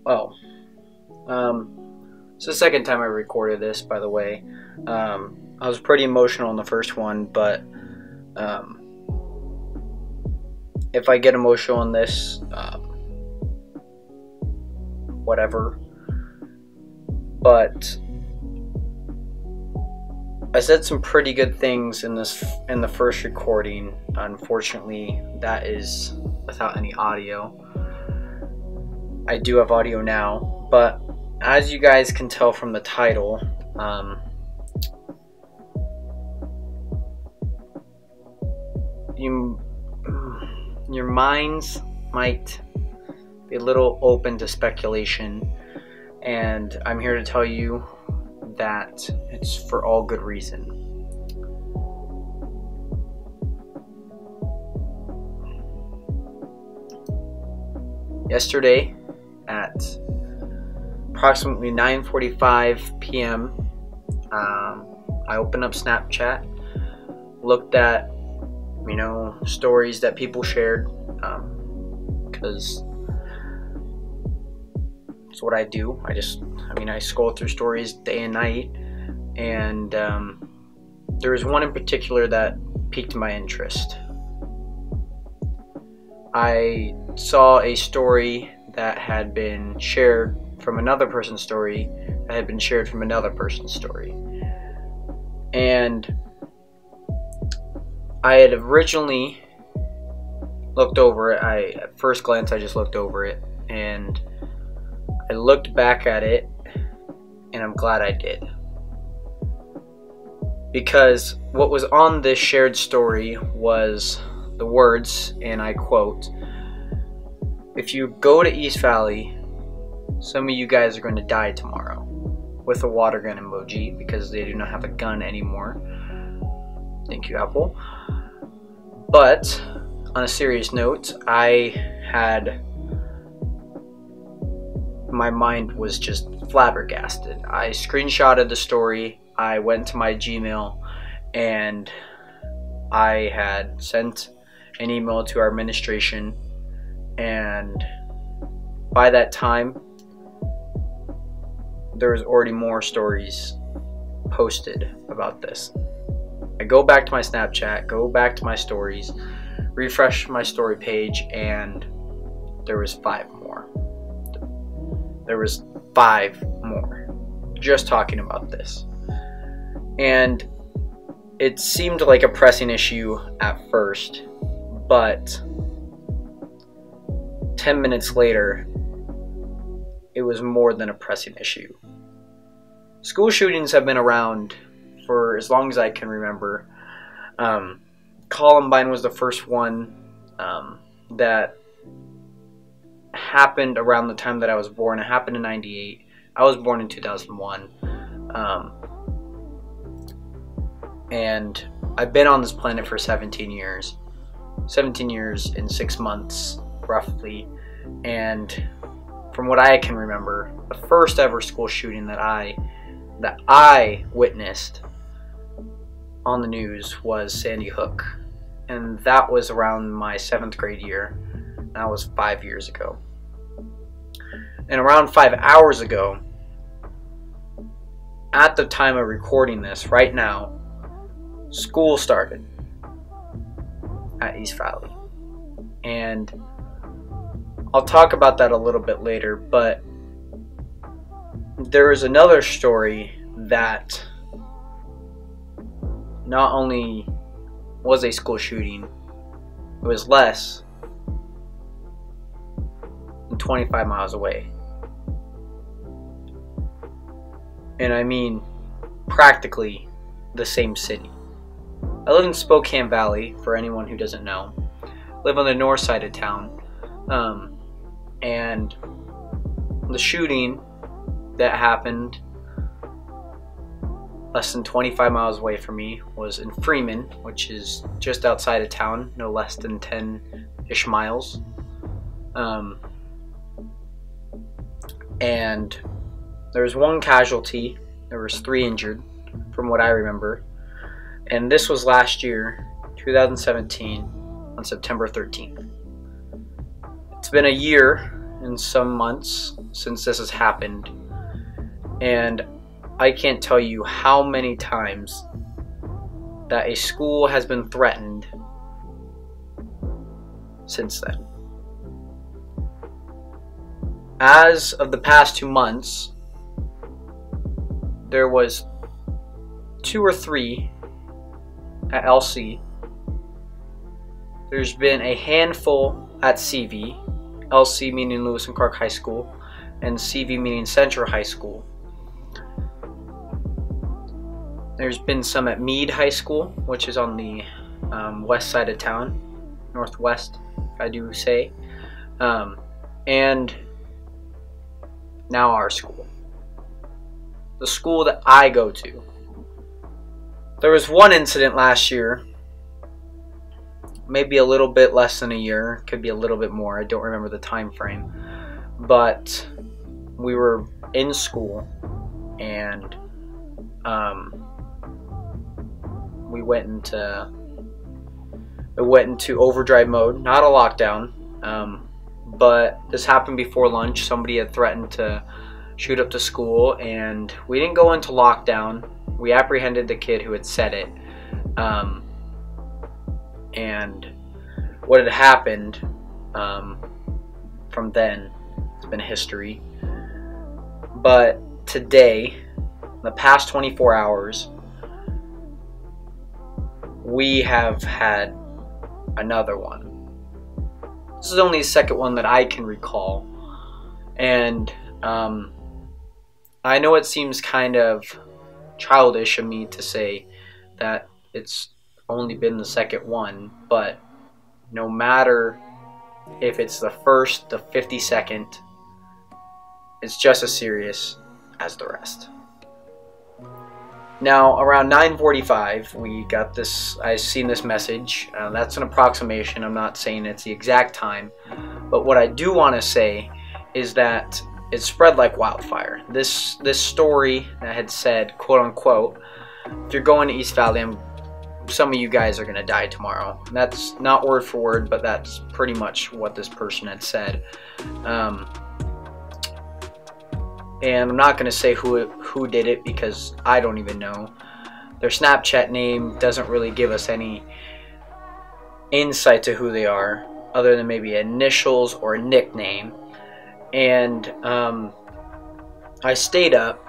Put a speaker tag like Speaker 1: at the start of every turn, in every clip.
Speaker 1: Oh, it's the second time I recorded this, by the way. I was pretty emotional in the first one, but if I get emotional in this, whatever. But I said some pretty good things in the first recording. Unfortunately, that is without any audio. I do have audio now, but as you guys can tell from the title, your minds might be a little open to speculation, and I'm here to tell you that it's for all good reason. Yesterday at approximately 9:45 p.m. I opened up Snapchat, looked at stories that people shared, because it's what I do. I scroll through stories day and night, and there was one in particular that piqued my interest. I saw a story that had been shared from another person's story that had been shared from another person's story, and I had originally looked over it. At first glance, I just looked over it, and I looked back at it, and I'm glad I did. Because what was on this shared story was the words, and I quote, "If you go to East Valley, some of you guys are going to die tomorrow," with a water gun emoji, because they do not have a gun anymore. Thank you, Apple. But on a serious note, my mind was just flabbergasted. I screenshotted the story, I went to my Gmail, and I had sent an email to our administration, and by that time there was already more stories posted about this. I go back to my Snapchat, go back to my stories, refresh my story page, and there was 5 more. There was 5 more just talking about this. And it seemed like a pressing issue at first, but 10 minutes later, it was more than a pressing issue. School shootings have been around for as long as I can remember. Columbine was the first one that happened around the time that I was born. It happened in '98. I was born in 2001. And I've been on this planet for 17 years. 17 years in 6 months, roughly. And from what I can remember, the first ever school shooting that I witnessed on the news was Sandy Hook, and that was around my 7th grade year. That was 5 years ago. And around 5 hours ago, at the time of recording this right now, school started at East Valley, and I'll talk about that a little bit later. But there is another story that not only was a school shooting, it was less than 25 miles away. And I mean practically the same city. I live in Spokane Valley, for anyone who doesn't know. I live on the north side of town. And the shooting that happened less than 25 miles away from me was in Freeman, which is just outside of town, no less than 10-ish miles. And there was 1 casualty. There was 3 injured, from what I remember. And this was last year, 2017, on September 13th. It's been a year and some months since this has happened, and I can't tell you how many times that a school has been threatened since then. As of the past 2 months, there was 2 or 3 at LC. There's been a handful at CV, LC meaning Lewis and Clark High School, and CV meaning Central High School. There's been some at Meade High School, which is on the west side of town, northwest, if I do say, and now our school, the school that I go to. There was one incident last year, maybe a little bit less than a year, could be a little bit more, I don't remember the time frame, but we were in school and we went into overdrive mode, not a lockdown, but this happened before lunch. Somebody had threatened to shoot up the school, and we didn't go into lockdown. We apprehended the kid who had said it, and what had happened from then, it's been history. But today, the past 24 hours, we have had another one. This is only the second one that I can recall, and I know it seems kind of childish of me to say that it's only been the second one, but no matter if it's the first, the 52nd, it's just as serious as the rest. Now, around 9:45, we got this, I seen this message. That's an approximation. I'm not saying it's the exact time. But what I do want to say is that it spread like wildfire. This story that had said, quote unquote, if you're going to East Valley, some of you guys are going to die tomorrow. And that's not word for word, but that's pretty much what this person had said. And I'm not going to say who did it because I don't even know. Their Snapchat name doesn't really give us any insight to who they are, other than maybe initials or a nickname. And I stayed up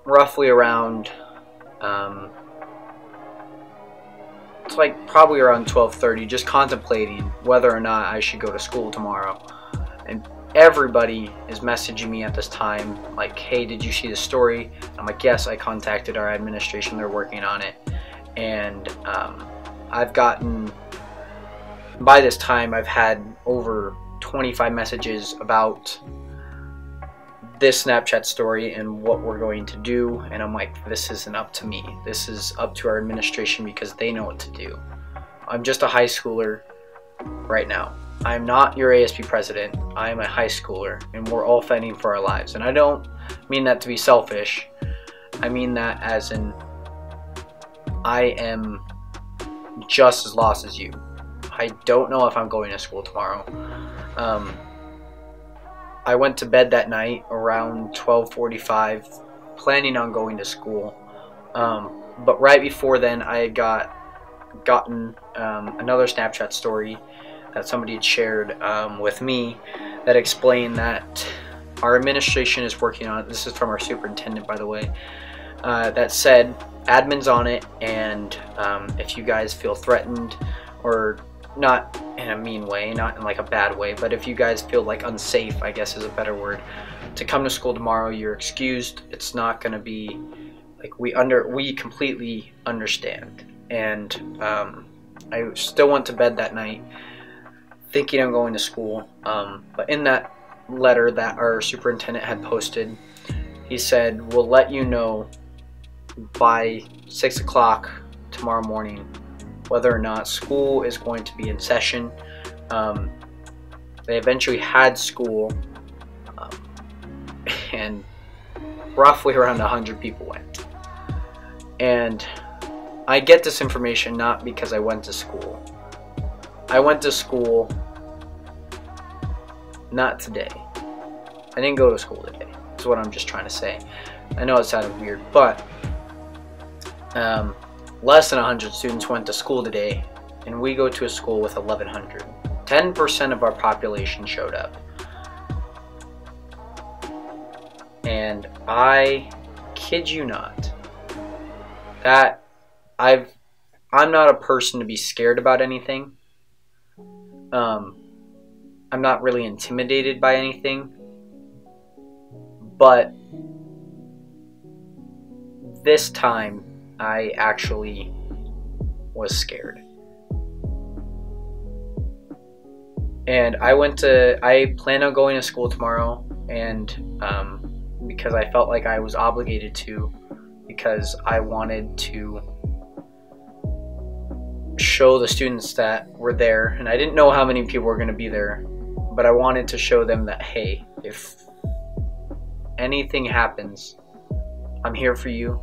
Speaker 1: roughly around, it's like probably around 12:30, just contemplating whether or not I should go to school tomorrow. And everybody is messaging me at this time like, hey, did you see the story? I'm like, yes, I contacted our administration, they're working on it. And I've gotten, by this time, I've had over 25 messages about this Snapchat story and what we're going to do. And I'm like, this isn't up to me. This is up to our administration because they know what to do. I'm just a high schooler right now. I'm not your ASP president. I am a high schooler, and we're all fighting for our lives. And I don't mean that to be selfish. I mean that as in, I am just as lost as you. I don't know if I'm going to school tomorrow. I went to bed that night around 12:45, planning on going to school. But right before then, I had gotten another Snapchat story that somebody had shared with me that explained that our administration is working on it. This is from our superintendent, by the way, that said admin's on it, and if you guys feel threatened, or not in a mean way, not in like a bad way, but if you guys feel like unsafe, I guess is a better word, to come to school tomorrow, you're excused. It's not going to be like, we completely understand. And I still went to bed that night thinking I'm going to school, but in that letter that our superintendent had posted, he said, we'll let you know by 6 o'clock tomorrow morning whether or not school is going to be in session. They eventually had school, and roughly around 100 people went. And I get this information not because I went to school. I went to school not today. I didn't go to school today. That's what I'm just trying to say. I know it sounded weird, but less than 100 students went to school today, and we go to a school with 1,100. 10% of our population showed up. And I kid you not, that I'm not a person to be scared about anything. I'm not really intimidated by anything, but this time I actually was scared. And I plan on going to school tomorrow, and because I felt like I was obligated to, because I wanted to show the students that were there, and I didn't know how many people were going to be there, but I wanted to show them that, hey, if anything happens, I'm here for you.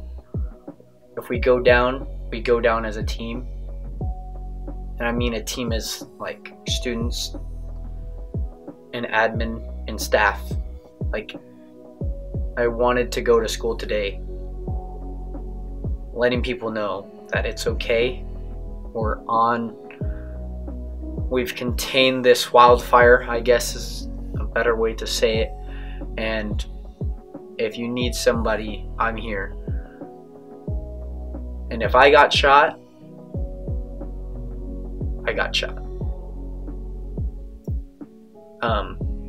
Speaker 1: If we go down as a team. And I mean a team is like students and admin and staff. Like, I wanted to go to school today letting people know that it's okay. We've contained this wildfire, I guess is a better way to say it. And if you need somebody, I'm here. And if I got shot, I got shot.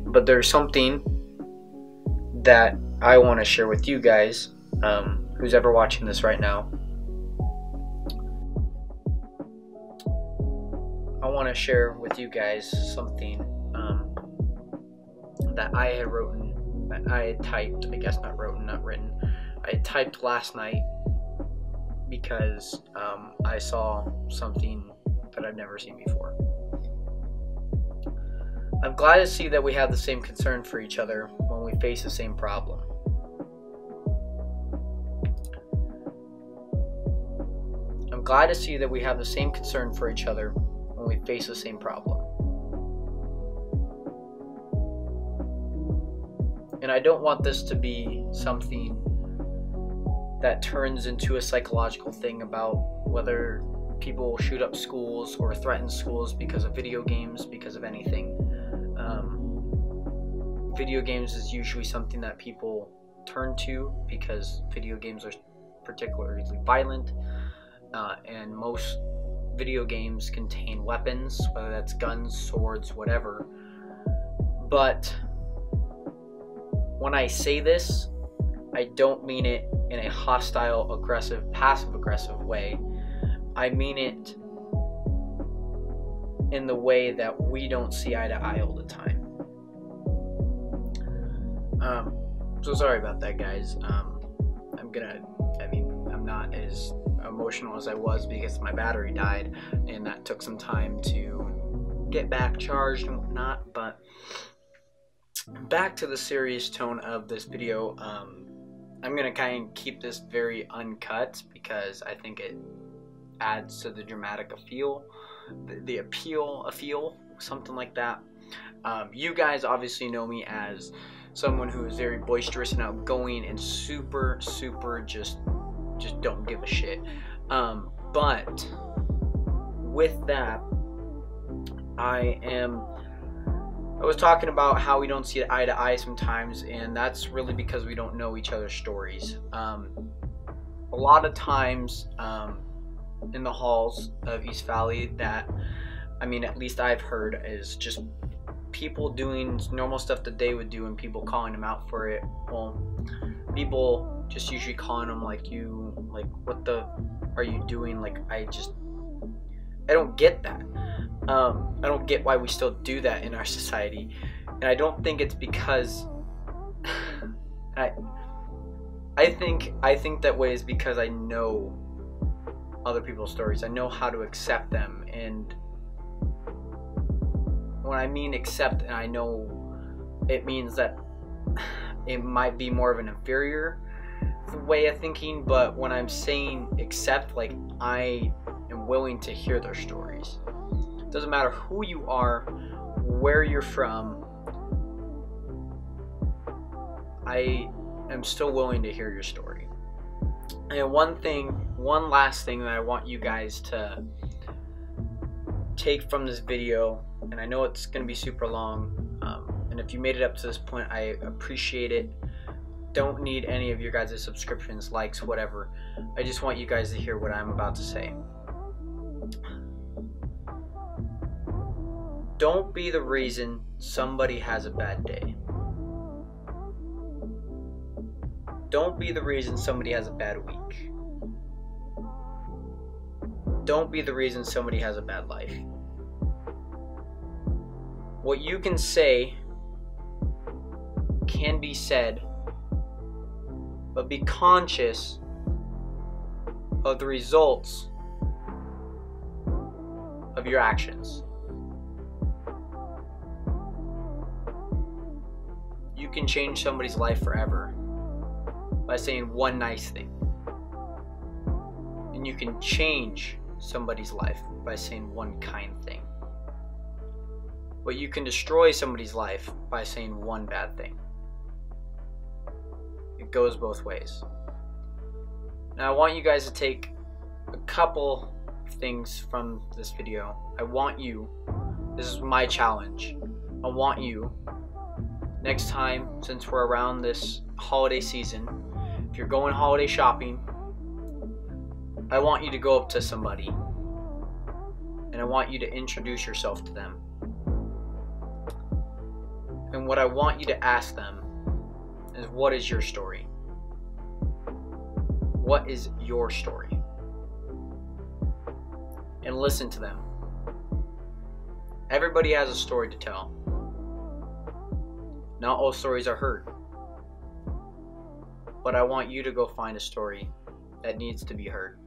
Speaker 1: But there's something that I want to share with you guys, who's ever watching this right now. I want to share with you guys something that I had typed, I guess not written. I had typed last night because I saw something that I've never seen before. I'm glad to see that we have the same concern for each other when we face the same problem. I'm glad to see that we have the same concern for each other when we face the same problem. And I don't want this to be something that turns into a psychological thing about whether people shoot up schools or threaten schools because of video games, because of anything. Video games is usually something that people turn to because video games are particularly violent, and most video games contain weapons, whether that's guns, swords, whatever. But when I say this, I don't mean it in a hostile, aggressive, passive-aggressive way. I mean it in the way that we don't see eye to eye all the time. So sorry about that, guys. I'm not as emotional as I was because my battery died, and that took some time to get back charged and whatnot. But back to the serious tone of this video. I'm gonna kind of keep this very uncut because I think it adds to the dramatic appeal, the appeal, something like that. You guys obviously know me as someone who is very boisterous and outgoing and super just don't give a shit. But with that, I was talking about how we don't see eye to eye sometimes, and that's really because we don't know each other's stories. A lot of times in the halls of East Valley that, at least I've heard, is just people doing normal stuff that they would do and people calling them out for it. Well, people just usually calling them like, what the are you doing? Like, I don't get that. I don't get why we still do that in our society, and I don't think it's because I think that way is because I know other people's stories. I know how to accept them, and when I mean accept, and I know it means that it might be more of an inferior way of thinking, but when I'm saying accept, like, I am willing to hear their stories. Doesn't matter who you are, where you're from, I am still willing to hear your story. And one last thing that I want you guys to take from this video, and I know it's going to be super long, and if you made it up to this point, I appreciate it. Don't need any of your guys' subscriptions, likes, whatever. I just want you guys to hear what I'm about to say. Don't be the reason somebody has a bad day. Don't be the reason somebody has a bad week. Don't be the reason somebody has a bad life. What you can say can be said, but be conscious of the results of your actions. You can change somebody's life forever by saying one nice thing. And you can change somebody's life by saying one kind thing. But you can destroy somebody's life by saying one bad thing. It goes both ways. Now I want you guys to take a couple things from this video. This is my challenge. I want you, next time, since we're around this holiday season, if you're going holiday shopping, I want you to go up to somebody and I want you to introduce yourself to them. And what I want you to ask them is, what is your story? What is your story? And listen to them. Everybody has a story to tell. Not all stories are heard. But I want you to go find a story that needs to be heard.